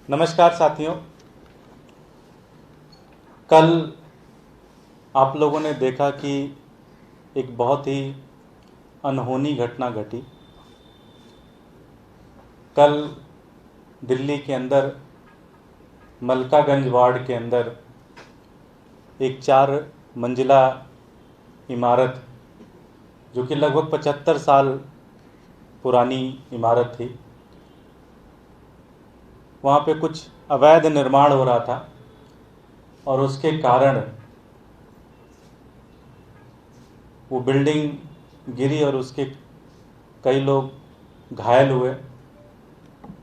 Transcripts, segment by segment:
नमस्कार साथियों। कल आप लोगों ने देखा कि एक बहुत ही अनहोनी घटना घटी। कल दिल्ली के अंदर मलकागंज वार्ड के अंदर एक 4 मंजिला इमारत, जो कि लगभग 75 साल पुरानी इमारत थी, वहाँ पे कुछ अवैध निर्माण हो रहा था और उसके कारण वो बिल्डिंग गिरी और उसके कई लोग घायल हुए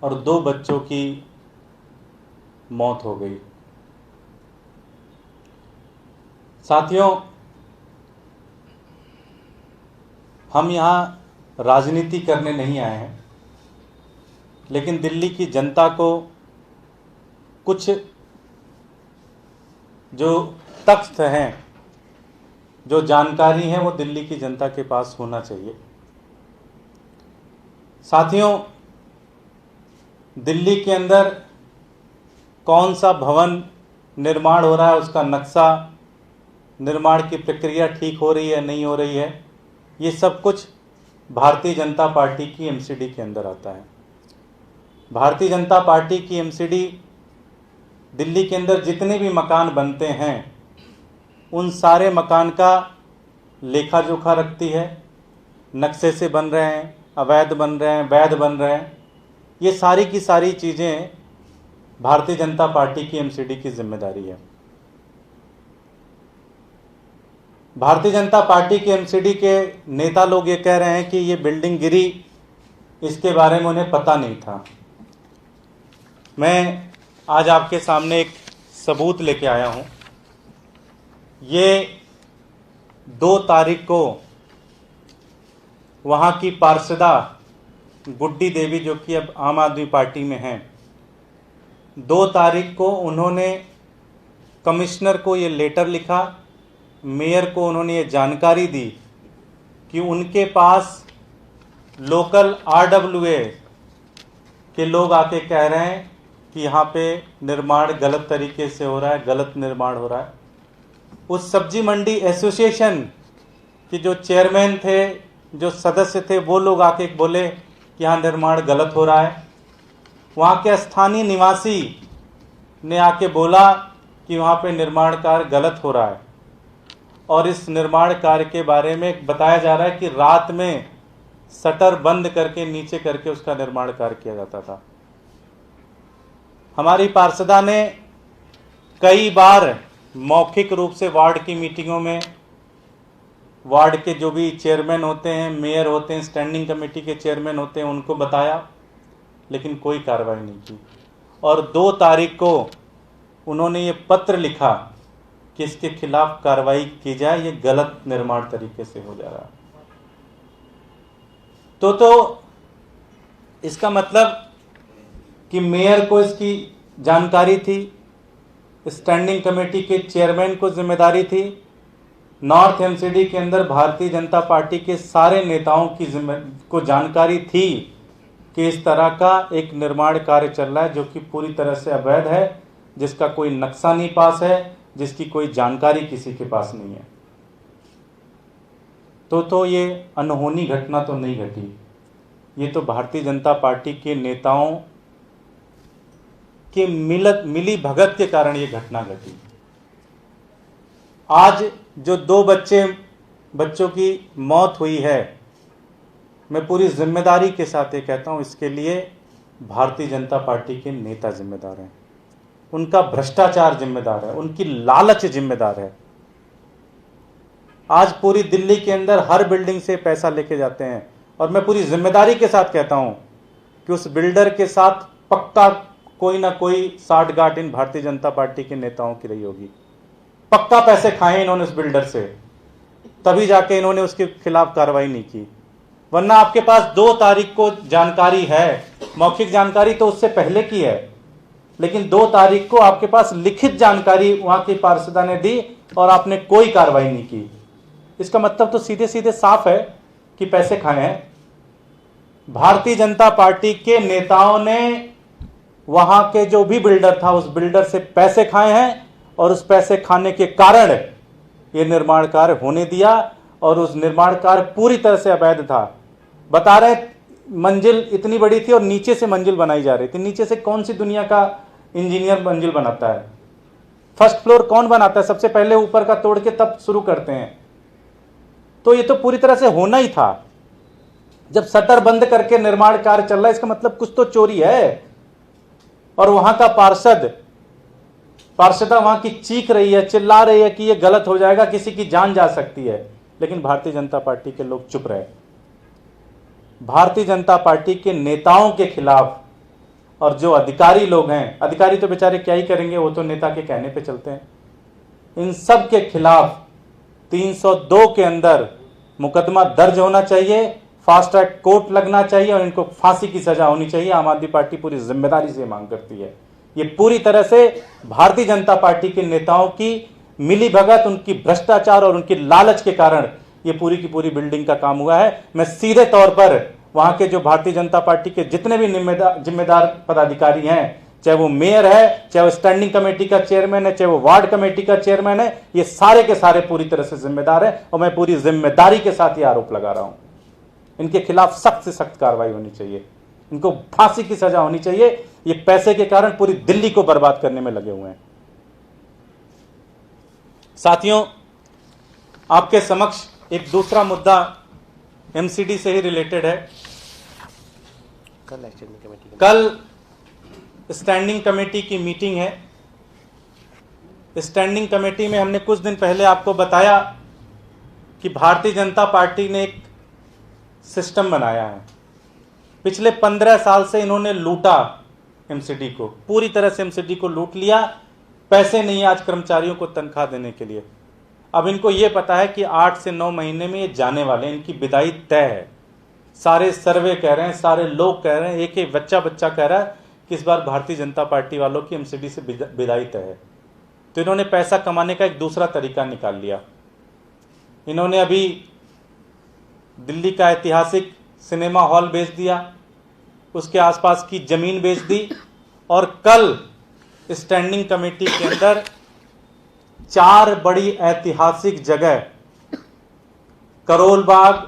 और 2 बच्चों की मौत हो गई। साथियों, हम यहाँ राजनीति करने नहीं आए हैं, लेकिन दिल्ली की जनता को कुछ जो तथ्य हैं, जो जानकारी है, वो दिल्ली की जनता के पास होना चाहिए। साथियों, दिल्ली के अंदर कौन सा भवन निर्माण हो रहा है, उसका नक्शा, निर्माण की प्रक्रिया ठीक हो रही है नहीं हो रही है, ये सब कुछ भारतीय जनता पार्टी की एमसीडी के अंदर आता है। भारतीय जनता पार्टी की एमसीडी दिल्ली के अंदर जितने भी मकान बनते हैं उन सारे मकान का लेखा जोखा रखती है। नक्शे से बन रहे हैं, अवैध बन रहे हैं, वैध बन रहे हैं, ये सारी की सारी चीज़ें भारतीय जनता पार्टी की एमसीडी की जिम्मेदारी है। भारतीय जनता पार्टी के एमसीडी के नेता लोग ये कह रहे हैं कि ये बिल्डिंग गिरी, इसके बारे में उन्हें पता नहीं था। मैं आज आपके सामने एक सबूत लेके आया हूँ। ये 2 तारीख को वहाँ की पार्षदा गुड्डी देवी, जो कि अब आम आदमी पार्टी में हैं, 2 तारीख को उन्होंने कमिश्नर को ये लेटर लिखा, मेयर को उन्होंने ये जानकारी दी कि उनके पास लोकल आरडब्ल्यूए के लोग आके कह रहे हैं कि यहाँ पे निर्माण गलत तरीके से हो रहा है, गलत निर्माण हो रहा है। उस सब्जी मंडी एसोसिएशन के जो चेयरमैन थे, जो सदस्य थे, वो लोग आके बोले कि यहाँ निर्माण गलत हो रहा है। वहाँ के स्थानीय निवासी ने आके बोला कि वहाँ पे निर्माण कार्य गलत हो रहा है और इस निर्माण कार्य के बारे में बताया जा रहा है कि रात में शटर बंद करके नीचे करके उसका निर्माण कार्य किया जाता था। हमारी पार्षदा ने कई बार मौखिक रूप से वार्ड की मीटिंगों में, वार्ड के जो भी चेयरमैन होते हैं, मेयर होते हैं, स्टैंडिंग कमेटी के चेयरमैन होते हैं, उनको बताया, लेकिन कोई कार्रवाई नहीं की। और 2 तारीख को उन्होंने ये पत्र लिखा कि इसके खिलाफ कार्रवाई की जाए, ये गलत निर्माण तरीके से हो जा रहा है। तो इसका मतलब कि मेयर को इसकी जानकारी थी, स्टैंडिंग कमेटी के चेयरमैन को जिम्मेदारी थी, नॉर्थ एमसीडी के अंदर भारतीय जनता पार्टी के सारे नेताओं को जानकारी थी कि इस तरह का एक निर्माण कार्य चल रहा है, जो कि पूरी तरह से अवैध है, जिसका कोई नक्शा नहीं पास है, जिसकी कोई जानकारी किसी के पास नहीं है। तो ये अनहोनी घटना तो नहीं घटी, ये तो भारतीय जनता पार्टी के नेताओं के मिली भगत के कारण ये घटना घटी। आज जो 2 बच्चों की मौत हुई है, मैं पूरी जिम्मेदारी के साथ ये कहता हूँ, इसके लिए भारतीय जनता पार्टी के नेता जिम्मेदार हैं, उनका भ्रष्टाचार जिम्मेदार है, उनकी लालच जिम्मेदार है। आज पूरी दिल्ली के अंदर हर बिल्डिंग से पैसा लेके जाते हैं और मैं पूरी जिम्मेदारी के साथ कहता हूं कि उस बिल्डर के साथ पक्का कोई ना कोई साठगांठ इन भारतीय जनता पार्टी के नेताओं की रही होगी। पक्का पैसे खाए इन्होंने उस बिल्डर से, तभी जाके इन्होंने उसके खिलाफ कार्रवाई नहीं की। वरना आपके पास 2 तारीख को जानकारी है, मौखिक जानकारी तो उससे पहले की है, लेकिन 2 तारीख को आपके पास लिखित जानकारी वहां की पार्षदा ने दी और आपने कोई कार्रवाई नहीं की। इसका मतलब तो सीधे सीधे साफ है कि पैसे खाए हैं। भारतीय जनता पार्टी के नेताओं ने वहां के जो भी बिल्डर था उस बिल्डर से पैसे खाए हैं और उस पैसे खाने के कारण ये निर्माण कार्य होने दिया और उस निर्माण कार्य पूरी तरह से अवैध था। बता रहे मंजिल इतनी बड़ी थी और नीचे से मंजिल बनाई जा रही थी। नीचे से कौन सी दुनिया का इंजीनियर मंजिल बनाता है? फर्स्ट फ्लोर कौन बनाता है? सबसे पहले ऊपर का तोड़ के तब शुरू करते हैं। तो ये तो पूरी तरह से होना ही था। जब शटर बंद करके निर्माण कार्य चल रहा है इसका मतलब कुछ तो चोरी है। और वहां का पार्षदा वहां की चीख रही है, चिल्ला रही है कि ये गलत हो जाएगा, किसी की जान जा सकती है। लेकिन भारतीय जनता पार्टी के लोग चुप रहे। भारतीय जनता पार्टी के नेताओं के खिलाफ और जो अधिकारी लोग हैं, अधिकारी तो बेचारे क्या ही करेंगे, वो तो नेता के कहने पे चलते हैं, इन सब के खिलाफ 302 के अंदर मुकदमा दर्ज होना चाहिए, फास्ट ट्रैक कोर्ट लगना चाहिए और इनको फांसी की सजा होनी चाहिए। आम आदमी पार्टी पूरी जिम्मेदारी से मांग करती है। ये पूरी तरह से भारतीय जनता पार्टी के नेताओं की मिलीभगत, उनकी भ्रष्टाचार और उनकी लालच के कारण ये पूरी की पूरी बिल्डिंग का काम हुआ है। मैं सीधे तौर पर वहां के जो भारतीय जनता पार्टी के जितने भी जिम्मेदार पदाधिकारी हैं, चाहे वो मेयर है, चाहे वो स्टैंडिंग कमेटी का चेयरमैन है, चाहे वो वार्ड कमेटी का चेयरमैन है, ये सारे के सारे पूरी तरह से जिम्मेदार है और मैं पूरी जिम्मेदारी के साथ ये आरोप लगा रहा हूं। इनके खिलाफ सख्त से सख्त कार्रवाई होनी चाहिए, इनको फांसी की सजा होनी चाहिए। ये पैसे के कारण पूरी दिल्ली को बर्बाद करने में लगे हुए हैं। साथियों, आपके समक्ष एक दूसरा मुद्दा एमसीडी से ही रिलेटेड है। कल स्टैंडिंग कमेटी की मीटिंग है। स्टैंडिंग कमेटी में हमने कुछ दिन पहले आपको बताया कि भारतीय जनता पार्टी ने एक सिस्टम बनाया है। पिछले 15 साल से इन्होंने लूटा एमसीडी को, पूरी तरह से एमसीडी को लूट लिया। पैसे नहीं आज कर्मचारियों को तनख्वाह देने के लिए। अब इनको यह पता है कि 8 से 9 महीने में ये जाने वाले हैं, इनकी विदाई तय है। सारे सर्वे कह रहे हैं, सारे लोग कह रहे हैं, एक एक बच्चा कह रहा है कि इस बार भारतीय जनता पार्टी वालों की एमसीडी से विदाई तय है। तो इन्होंने पैसा कमाने का एक दूसरा तरीका निकाल लिया। इन्होंने अभी दिल्ली का ऐतिहासिक सिनेमा हॉल बेच दिया, उसके आसपास की जमीन बेच दी और कल स्टैंडिंग कमेटी के अंदर 4 बड़ी ऐतिहासिक जगह, करोल बाग,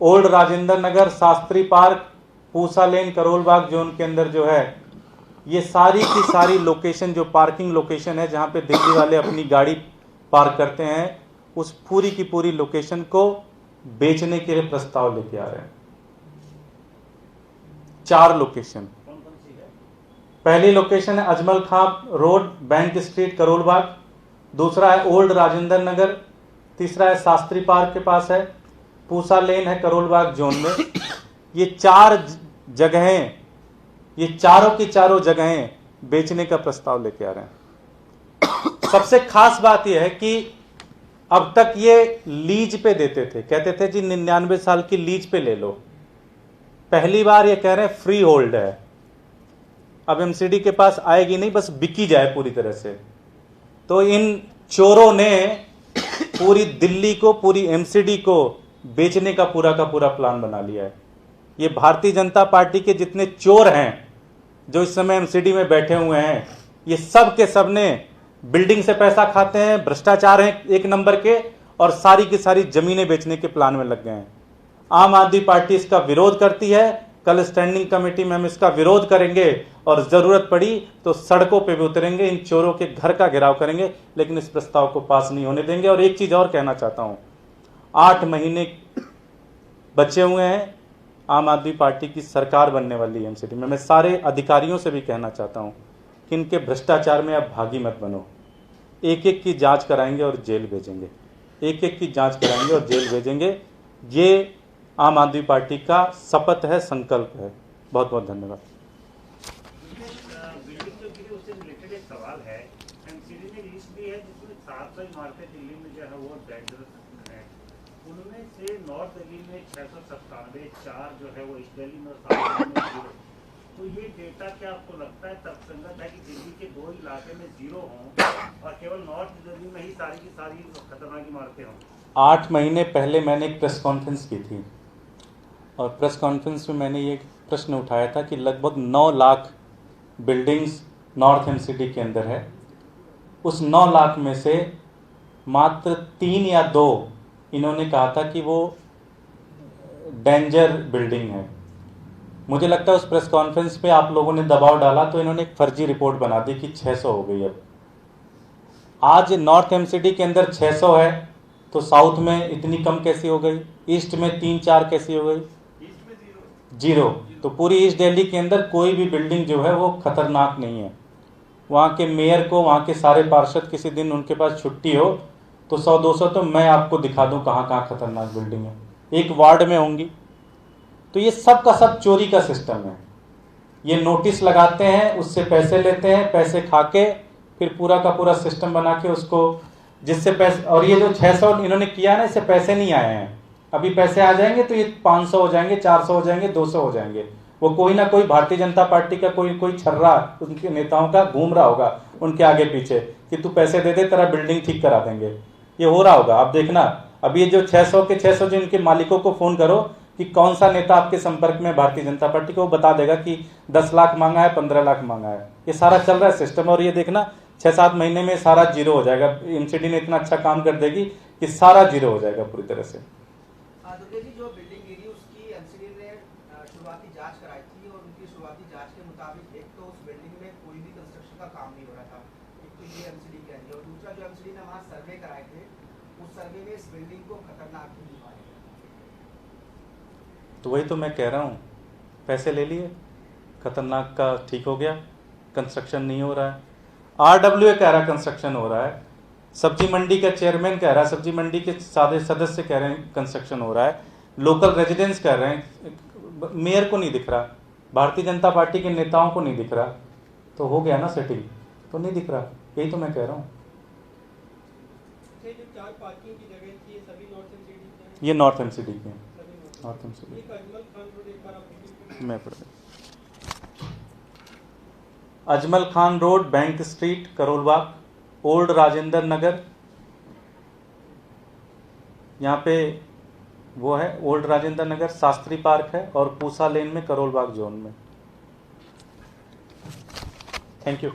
ओल्ड राजेंद्र नगर, शास्त्री पार्क, पूसा लेन, करोल बाग जोन के अंदर जो है, ये सारी की सारी लोकेशन जो पार्किंग लोकेशन है जहां पे दिल्ली वाले अपनी गाड़ी पार्क करते हैं, उस पूरी की पूरी लोकेशन को बेचने के लिए प्रस्ताव लेके आ रहे हैं। 4 लोकेशन। पहली लोकेशन है अजमल खां रोड, बैंक स्ट्रीट, करोल बाग। दूसरा है ओल्ड राजेंद्र नगर। तीसरा है शास्त्री पार्क के पास है। पूसा लेन है करोल बाग जोन में। ये 4 जगहें, ये चारों की चारों जगहें बेचने का प्रस्ताव लेके आ रहे हैं। सबसे खास बात यह है कि अब तक ये लीज पे देते थे, कहते थे जी 99 साल की लीज पे ले लो। पहली बार ये कह रहे हैं फ्री होल्ड है। अब एमसीडी के पास आएगी नहीं, बस बिकी जाए पूरी तरह से। तो इन चोरों ने पूरी दिल्ली को, पूरी एमसीडी को बेचने का पूरा प्लान बना लिया है। ये भारतीय जनता पार्टी के जितने चोर हैं जो इस समय एमसीडी में बैठे हुए हैं, ये सब के सब ने बिल्डिंग से पैसा खाते हैं, भ्रष्टाचार हैं एक नंबर के, और सारी की सारी जमीनें बेचने के प्लान में लग गए हैं। आम आदमी पार्टी इसका विरोध करती है। कल स्टैंडिंग कमेटी में हम इसका विरोध करेंगे और जरूरत पड़ी तो सड़कों पे भी उतरेंगे, इन चोरों के घर का घेराव करेंगे, लेकिन इस प्रस्ताव को पास नहीं होने देंगे। और एक चीज और कहना चाहता हूं, 8 महीने बचे हुए हैं आम आदमी पार्टी की सरकार बनने वाली है एमसीडी में। मैं सारे अधिकारियों से भी कहना चाहता हूं कि इनके भ्रष्टाचार में आप भागी मत बनो। एक एक की जांच कराएंगे और जेल भेजेंगे, एक एक की जांच कराएंगे और जेल भेजेंगे। ये आम आदमी पार्टी का शपथ है, संकल्प है। बहुत बहुत धन्यवाद। बिल्डिंग जो गिरी उससे रिलेटेड एक सवाल है। एमसीडी ने लिस्ट दी है जिसमें 700 इमारतें दिल्ली में जो है वो डेंजरस है। उनमें से नॉर्थ दिल्ली में 697, 4 जो है वो ईस्ट दिल्ली में, 7 में 0। तो ये डेटा क्या आपको लगता है तर्कसंगत है कि दिल्ली के 2 इलाके में 0 हों और केवल नॉर्थ दिल्ली में ही सारी की सारी खतरनाक इमारतें हों? 8 महीने पहले मैंने एक प्रेस कॉन्फ्रेंस की थी और प्रेस कॉन्फ्रेंस में मैंने ये प्रश्न उठाया था कि लगभग 9 लाख बिल्डिंग्स नॉर्थ एमसीडी के अंदर है, उस 9 लाख में से मात्र 3 या 2 इन्होंने कहा था कि वो डेंजर बिल्डिंग है। मुझे लगता है उस प्रेस कॉन्फ्रेंस पे आप लोगों ने दबाव डाला तो इन्होंने एक फर्जी रिपोर्ट बना दी कि 600 हो गई। अब आज नॉर्थ एमसीडी के अंदर 600 है तो साउथ में इतनी कम कैसी हो गई, ईस्ट में 3-4 कैसी हो गई, जीरो। तो पूरी ईस्ट दिल्ली के अंदर कोई भी बिल्डिंग जो है वो खतरनाक नहीं है। वहाँ के मेयर को, वहाँ के सारे पार्षद किसी दिन उनके पास छुट्टी हो तो 100-200 तो मैं आपको दिखा दूँ कहाँ कहाँ खतरनाक बिल्डिंग है, एक वार्ड में होंगी। तो ये सब का सब चोरी का सिस्टम है। ये नोटिस लगाते हैं, उससे पैसे लेते हैं, पैसे खा के फिर पूरा का पूरा सिस्टम बना के उसको, जिससे पैसे, और ये जो 600 इन्होंने किया ना, इससे पैसे नहीं आए हैं। अभी पैसे आ जाएंगे तो ये 500 हो जाएंगे, 400 हो जाएंगे, 200 हो जाएंगे। वो कोई ना कोई भारतीय जनता पार्टी का कोई छर्रा उनके नेताओं का घूम रहा होगा उनके आगे पीछे कि तू पैसे दे दे, तेरा बिल्डिंग ठीक करा देंगे। ये हो रहा होगा, आप देखना। अभी ये जो 600 के 600 जो इनके मालिकों को फोन करो कि कौन सा नेता आपके संपर्क में भारतीय जनता पार्टी को, वो बता देगा कि 10 लाख मांगा है, 15 लाख मांगा है। ये सारा चल रहा है सिस्टम। और ये देखना 6-7 महीने में सारा जीरो हो जाएगा। एमसीडी ने इतना अच्छा काम कर देगी कि सारा जीरो हो जाएगा पूरी तरह से। जो बिल्डिंग गिरी उसकी एमसीडी ने शुरुआती जांच कराई थी और उनकी शुरुआती जांच के मुताबिक एक तो उस बिल्डिंग में कोई भी कंस्ट्रक्शन का काम नहीं हो रहा था, एक तो ये एमसीडी कह रही है, और दूसरा जो एमसीडी ने वहाँ सर्वे कराए थे उस सर्वे में इस बिल्डिंग को खतरनाक नहीं पाया। तो वही तो मैं कह रहा हूँ, पैसे ले लिए, खतरनाक का ठीक हो गया, कंस्ट्रक्शन नहीं हो रहा है। RWA कह रहा है कंस्ट्रक्शन हो रहा है, सब्जी मंडी का चेयरमैन कह रहा है, सब्जी मंडी के सारे सदस्य कह रहे हैं कंस्ट्रक्शन हो रहा है, लोकल रेजिडेंट्स कह रहे हैं, मेयर को नहीं दिख रहा, भारतीय जनता पार्टी के नेताओं को नहीं दिख रहा। तो हो गया ना सेटिंग, तो नहीं दिख रहा। यही तो मैं कह रहा हूँ। ये नॉर्थ एमसीडी के हैं, नॉर्थ एमसीडी मैं पढ़ Ajmal Khan road, bank street, Karol Bagh, old Rajendra Nagar, यहाँ पे वो है ओल्ड राजेंद्र नगर, शास्त्री पार्क है, और पूसा लेन में करोल बाग जोन में। Thank you.